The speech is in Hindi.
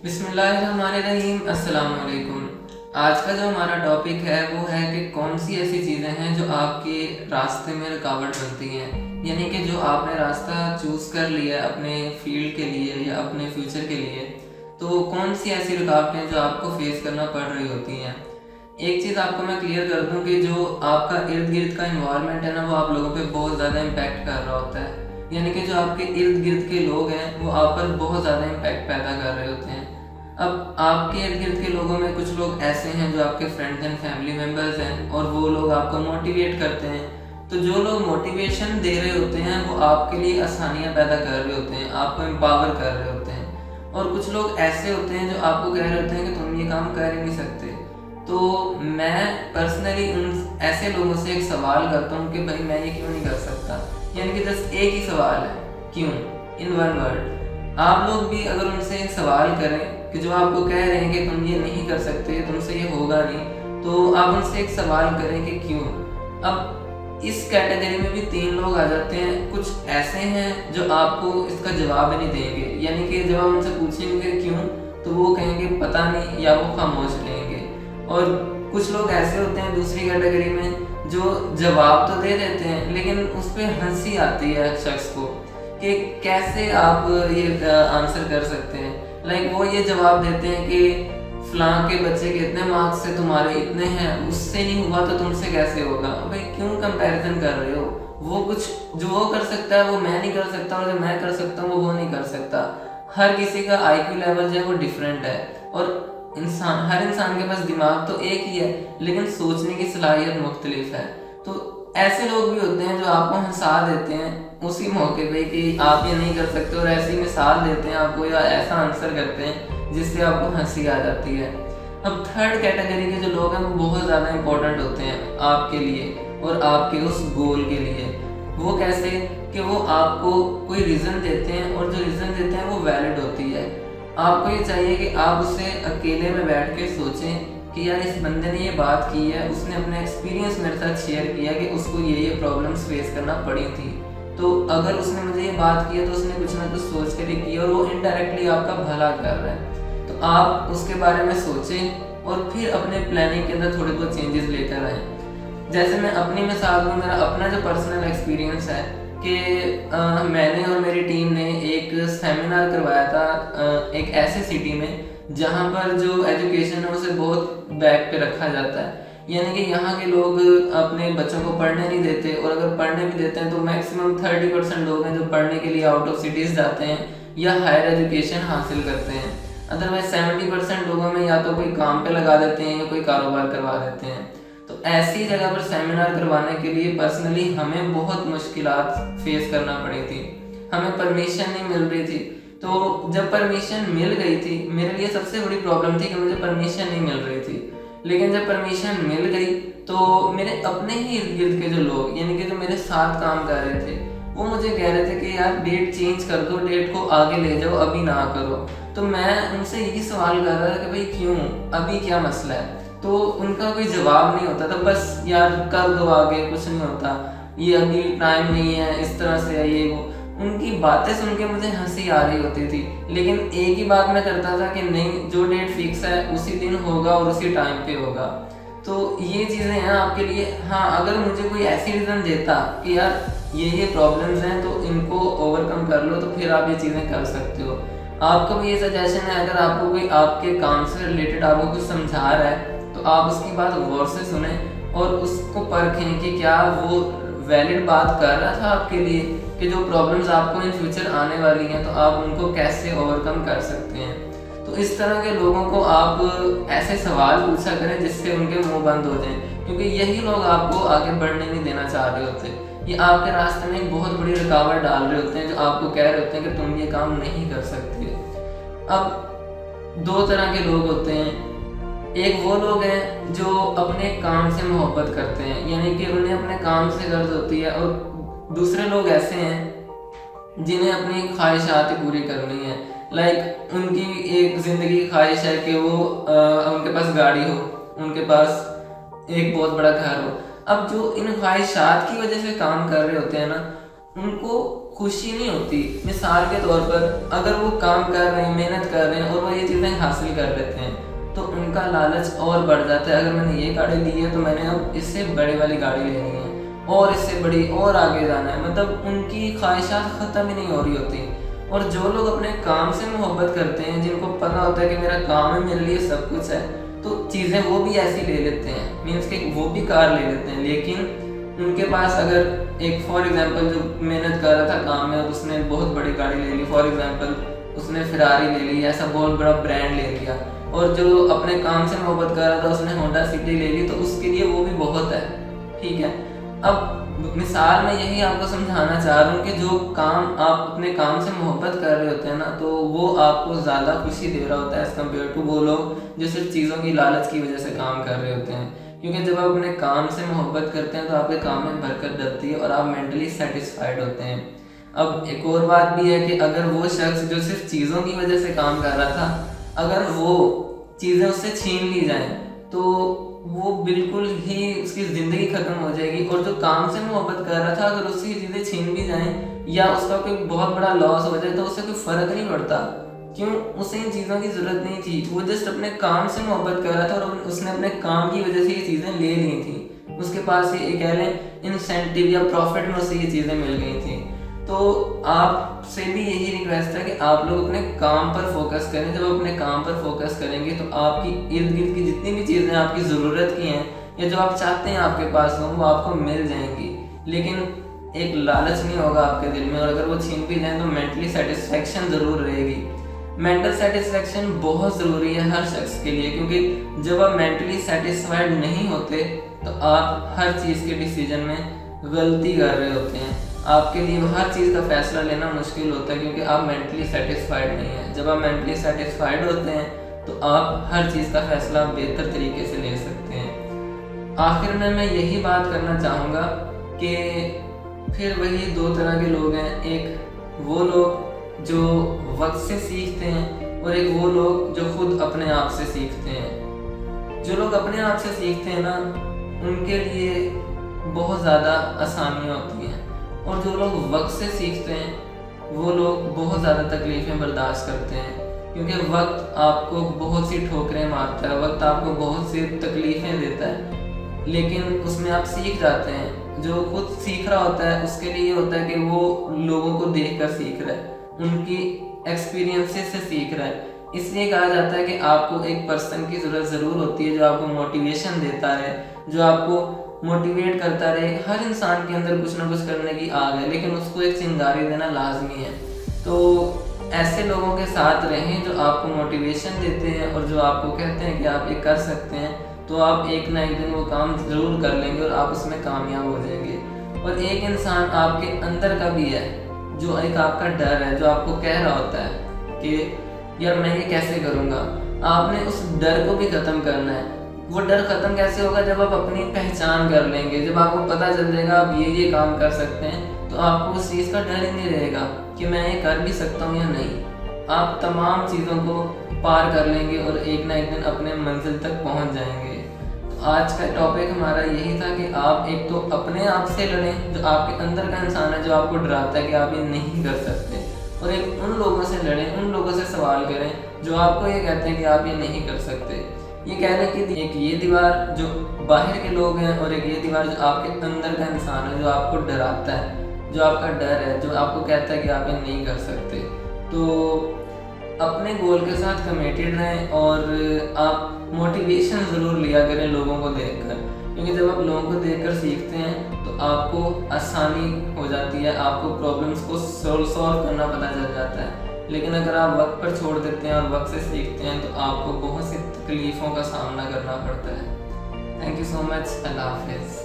बिस्मिल्लाहिर्रहमानिर्रहीम। अस्सलाम वालेकुम। आज का जो हमारा टॉपिक है वो है कि कौन सी ऐसी चीज़ें हैं जो आपके रास्ते में रुकावट बनती हैं, यानी कि जो आपने रास्ता चूज़ कर लिया है अपने फील्ड के लिए या अपने फ्यूचर के लिए, तो कौन सी ऐसी रुकावटें जो आपको फेस करना पड़ रही होती हैं। एक चीज़ आपको मैं क्लियर कर दूं कि जो आपका इर्द गिर्द का इन्वायरमेंट है ना, वो आप लोगों पे बहुत ज़्यादा इम्पैक्ट कर रहा होता है। यानी कि जो आपके इर्द गिर्द के लोग हैं वो आप पर बहुत ज़्यादा इम्पैक्ट पैदा कर रहे होते हैं। अब आपके इर्द गिर्द के लोगों में कुछ लोग ऐसे हैं जो आपके फ्रेंड्स एंड फैमिली मेम्बर्स हैं और वो लोग आपको मोटिवेट करते हैं। तो जो लोग मोटिवेशन दे रहे होते हैं वो आपके लिए आसानियाँ पैदा कर रहे होते हैं, आपको एम्पावर कर रहे होते हैं। और कुछ लोग ऐसे होते हैं जो आपको कह रहे होते हैं कि तुम ये काम कर ही नहीं सकते। तो मैं पर्सनली उन ऐसे लोगों से एक सवाल करता हूँ कि भाई मैं ये क्यों नहीं कर सकता। यानी कि जस्ट एक ही सवाल है, क्यों, इन वन वर्ड। आप लोग भी अगर उनसे एक सवाल करें कि जो आपको कह रहे हैं कि तुम ये नहीं कर सकते, तुमसे ये होगा नहीं, तो आप उनसे एक सवाल करें कि क्यों। अब इस कैटेगरी में भी तीन लोग आ जाते हैं। कुछ ऐसे हैं जो आपको इसका जवाब ही नहीं देंगे, यानी कि जब आप उनसे पूछेंगे क्यों तो वो कहेंगे पता नहीं, या वो खामोश रहेंगे। और कुछ लोग ऐसे होते हैं दूसरी कैटेगरी में जो जवाब तो दे देते हैं लेकिन उस पर हंसी आती है शख्स को कि कैसे आप ये आंसर कर सकते हैं। लाइक वो ये जवाब देते हैं कि फलां के बच्चे के इतने मार्क्स से तुम्हारे इतने हैं, उससे नहीं हुआ तो तुमसे कैसे होगा। भाई क्यों कंपैरिजन कर रहे हो। वो कुछ जो वो कर सकता है वो मैं नहीं कर सकता, और जो मैं कर सकता हूँ वो नहीं कर सकता। हर किसी का IQ लेवल जो है वो डिफरेंट है। और हर इंसान के पास दिमाग तो एक ही है लेकिन सोचने की सलाहियत मुख्तलिफ है। तो ऐसे लोग भी होते हैं जो आपको हंसा देते हैं उसी मौके पे कि आप ये नहीं कर सकते, और ऐसी मिसाल देते हैं आपको या ऐसा आंसर करते हैं जिससे आपको हंसी आ जाती है। अब थर्ड कैटेगरी के जो लोग हैं वो बहुत ज़्यादा इंपॉर्टेंट होते हैं आपके लिए और आपके उस गोल के लिए। वो कैसे कि वो आपको कोई रीज़न देते हैं और जो रीज़न देते हैं वो वैलिड होती है। आपको ये चाहिए कि आप उससे अकेले में बैठ के सोचें कि यार इस बंदे ने ये बात की है, उसने अपना एक्सपीरियंस मेरे साथ शेयर किया कि उसको ये प्रॉब्लम्स फेस करना पड़ी थी। तो अगर उसने मुझे ये बात की है तो उसने कुछ ना कुछ सोच कर ही की है और वो इनडायरेक्टली आपका भला कर रहा है। तो आप उसके बारे में सोचें और फिर अपने प्लानिंग के अंदर थोड़े बहुत चेंजेस लेकर आएँ। जैसे मैं अपनी मिसाल दूँ, मेरा अपना जो पर्सनल एक्सपीरियंस है कि मैंने और मेरी टीम ने एक सेमिनार करवाया था एक ऐसे सिटी में जहाँ पर जो एजुकेशन है उसे बहुत बैक पे रखा जाता है। यानी कि यहाँ के लोग अपने बच्चों को पढ़ने नहीं देते, और अगर पढ़ने भी देते हैं तो मैक्सिमम 30% लोग हैं जो पढ़ने के लिए आउट ऑफ सिटीज़ जाते हैं या हायर एजुकेशन हासिल करते हैं। अदरवाइज 70% लोगों में या तो कोई काम पे लगा देते हैं या कोई कारोबार करवा देते हैं। तो ऐसी जगह पर सेमिनार करवाने के लिए पर्सनली हमें बहुत मुश्किलात फेस करना पड़ी थी। हमें परमिशन नहीं मिल रही थी। तो जब परमिशन मिल गई थी, मेरे लिए सबसे बड़ी प्रॉब्लम थी कि मुझे परमिशन नहीं मिल रही थी। लेकिन जब परमिशन मिल गई तो मेरे अपने ही इर्द गिर्द के जो लोग, यानी कि जो मेरे साथ काम कर रहे थे, वो मुझे कह रहे थे कि यार डेट चेंज कर दो, डेट को आगे ले जाओ, अभी ना करो। तो मैं उनसे यही सवाल कर रहा था कि भाई क्यों, अभी क्या मसला है। तो उनका कोई जवाब नहीं होता था, बस यार कर दो आगे, कुछ नहीं होता, ये अभी टाइम नहीं है, इस तरह से है ये वो। उनकी बातें सुन के मुझे हंसी आ रही होती थी, लेकिन एक ही बात मैं करता था कि नहीं, जो डेट फिक्स है उसी दिन होगा और उसी टाइम पे होगा। तो ये चीज़ें हैं आपके लिए। हाँ, अगर मुझे कोई ऐसी रीज़न देता कि यार ये प्रॉब्लम्स हैं तो इनको ओवरकम कर लो, तो फिर आप ये चीज़ें कर सकते हो। आपका भी ये सजेशन है, अगर आपको कोई आपके काम से रिलेटेड आपको कुछ समझा रहा है तो आप उसकी बात गौर से सुने और उसको परखें कि क्या वो वैलिड बात कर रहा था आपके लिए, कि जो प्रॉब्लम्स आपको इन फ्यूचर आने वाली हैं तो आप उनको कैसे ओवरकम कर सकते हैं। तो इस तरह के लोगों को आप ऐसे सवाल पूछा करें जिससे उनके मुंह बंद हो जाएं, क्योंकि यही लोग आपको आगे बढ़ने नहीं देना चाह रहे होते। ये आपके रास्ते में एक बहुत बड़ी रुकावट डाल रहे होते हैं, जो आपको कह रहे होते हैं कि तुम ये काम नहीं कर सकते। अब दो तरह के लोग होते हैं। एक वो लोग हैं जो अपने काम से मोहब्बत करते हैं, यानी कि उन्हें अपने काम से गर्ज होती है, और दूसरे लोग ऐसे हैं जिन्हें अपनी ख्वाहिशात पूरी करनी है। लाइक उनकी एक ज़िंदगी की ख्वाहिश है कि वो उनके पास गाड़ी हो, उनके पास एक बहुत बड़ा घर हो। अब जो इन ख्वाहिशात की वजह से काम कर रहे होते हैं ना, उनको खुशी नहीं होती। मिसाल के तौर पर अगर वो काम कर रहे हैं, मेहनत कर रहे हैं और वो ये चीज़ें हासिल कर लेते हैं तो उनका लालच और बढ़ जाता है। अगर मैंने ये गाड़ी ली है तो मैंने अब इससे बड़ी वाली गाड़ी लेनी है और इससे बड़ी और आगे जाना है। मतलब उनकी ख्वाहिशात ख़त्म ही नहीं हो रही होती। और जो लोग अपने काम से मोहब्बत करते हैं, जिनको पता होता है कि मेरा काम है, मेरे लिए सब कुछ है, तो चीज़ें वो भी ऐसी ले लेते हैं। मीन्स कि वो भी कार ले लेते हैं, लेकिन उनके पास अगर एक फॉर एग्जांपल जो मेहनत कर रहा था काम में और उसने बहुत बड़ी गाड़ी ले ली, फॉर एग्जांपल उसने फिरारी ले ली, ऐसा बहुत बड़ा ब्रांड ले लिया, और जो अपने काम से मोहब्बत कर रहा था उसने होंडा सिटी ले ली, तो उसके लिए वो भी बहुत है। ठीक है, अब मिसाल में यही आपको समझाना चाह रहा हूँ कि जो काम आप अपने काम से मोहब्बत कर रहे होते हैं ना, तो वो आपको ज़्यादा खुशी दे रहा होता है एज़ कम्पेयर टू वो लोग जो सिर्फ चीज़ों की लालच की वजह से काम कर रहे होते हैं। क्योंकि जब आप अपने काम से मोहब्बत करते हैं तो आपके काम में बरकत डलती है और आप मेंटली सेटिस्फाइड होते हैं। अब एक और बात भी है कि अगर वो शख्स जो सिर्फ चीज़ों की वजह से काम कर रहा था, अगर वो चीज़ें उससे छीन ली जाएं तो वो बिल्कुल ही उसकी ज़िंदगी ख़त्म हो जाएगी। और जो काम से मोहब्बत कर रहा था, अगर उसकी चीज़ें छीन भी जाएं या उसका कोई बहुत बड़ा लॉस हो जाए तो उससे कोई फ़र्क नहीं पड़ता। क्यों? उसे इन चीज़ों की ज़रूरत नहीं थी। वो जस्ट अपने काम से मोहब्बत कर रहा था और उसने अपने काम की वजह से ये चीज़ें ले ली थी। उसके पास ये कह लें इंसेंटिव या प्रॉफिट में उसे ये चीज़ें मिल गई थी। तो आपसे भी यही रिक्वेस्ट है कि आप लोग अपने काम पर फोकस करें। जब अपने काम पर फोकस करेंगे तो आपकी इर्द गिर्द की जितनी भी चीज़ें आपकी ज़रूरत की हैं या जो आप चाहते हैं आपके पास हो, वो आपको मिल जाएंगी। लेकिन एक लालच नहीं होगा आपके दिल में, और अगर वो छीन भी जाए तो मेंटली सेटिस्फेक्शन ज़रूर रहेगी। मेंटल सेटिस्फेक्शन बहुत ज़रूरी है हर शख्स के लिए, क्योंकि जब आप मेंटली सेटिस्फाइड नहीं होते तो आप हर चीज़ के डिसीजन में गलती कर रहे होते हैं। आपके लिए हर चीज़ का फैसला लेना मुश्किल होता है क्योंकि आप मेंटली सेटिस्फाइड नहीं हैं। जब आप मेंटली सेटिस्फाइड होते हैं तो आप हर चीज़ का फैसला बेहतर तरीके से ले सकते हैं। आखिर में मैं यही बात करना चाहूँगा कि फिर वही दो तरह के लोग हैं, एक वो लोग जो वक्त से सीखते हैं और एक वो लोग जो खुद अपने आप से सीखते हैं। जो लोग अपने आप से सीखते हैं ना, उनके लिए बहुत ज़्यादा आसानियाँ होती हैं, और जो लोग वक्त से सीखते हैं वो लोग बहुत ज़्यादा तकलीफ़ें बर्दाश्त करते हैं। क्योंकि वक्त आपको बहुत सी ठोकरें मारता है, वक्त आपको बहुत सी तकलीफ़ें देता है, लेकिन उसमें आप सीख जाते हैं। जो खुद सीख रहा होता है उसके लिए होता है कि वो लोगों को देख कर सीख रहा है, उनकी एक्सपीरियंसेस से सीख रहा है। इसलिए कहा जाता है कि आपको एक पर्सन की ज़रूरत ज़रूर होती है जो आपको मोटिवेशन देता रहे, जो आपको मोटिवेट करता रहे। हर इंसान के अंदर कुछ ना कुछ करने की आग है, लेकिन उसको एक चिंगारी देना लाजमी है। तो ऐसे लोगों के साथ रहें जो आपको मोटिवेशन देते हैं और जो आपको कहते हैं कि आप ये कर सकते हैं, तो आप एक ना एक दिन वो काम ज़रूर कर लेंगे और आप उसमें कामयाब हो जाएंगे। और एक इंसान आपके अंदर का भी है, जो एक आपका डर है, जो आपको कह रहा होता है कि यार मैं ये कैसे करूँगा। आपने उस डर को भी ख़त्म करना है। वो डर ख़त्म कैसे होगा? जब आप अपनी पहचान कर लेंगे, जब आपको पता चल जाएगा आप ये काम कर सकते हैं, तो आपको उस चीज़ का डर ही नहीं रहेगा कि मैं ये कर भी सकता हूँ या नहीं। आप तमाम चीज़ों को पार कर लेंगे और एक ना एक दिन अपने मंजिल तक पहुँच जाएंगे। तो आज का टॉपिक हमारा यही था कि आप एक तो अपने आप से लड़ें, जो आपके अंदर का इंसान है जो आपको डराता है कि आप ये नहीं कर सकते, और एक उन लोगों से लड़ें, उन लोगों से सवाल करें जो आपको ये कहते हैं कि आप ये नहीं कर सकते। ये कहने की एक ये दीवार जो बाहर के लोग हैं और एक ये दीवार जो आपके अंदर का इंसान है जो आपको डराता है, जो आपका डर है, जो आपको कहता है कि आप ये नहीं कर सकते। तो अपने गोल के साथ कमिटेड रहें और आप मोटिवेशन ज़रूर लिया करें लोगों को देखकर, क्योंकि जब आप लोगों को देखकर सीखते हैं तो आपको आसानी हो जाती है, आपको प्रॉब्लम्स को सॉल्व करना पता चल जाता है। लेकिन अगर आप वक्त पर छोड़ देते हैं और वक्त से सीखते हैं तो आपको बहुत सी तकलीफ़ों का सामना करना पड़ता है। Thank you so much. अल्लाह हाफिज़।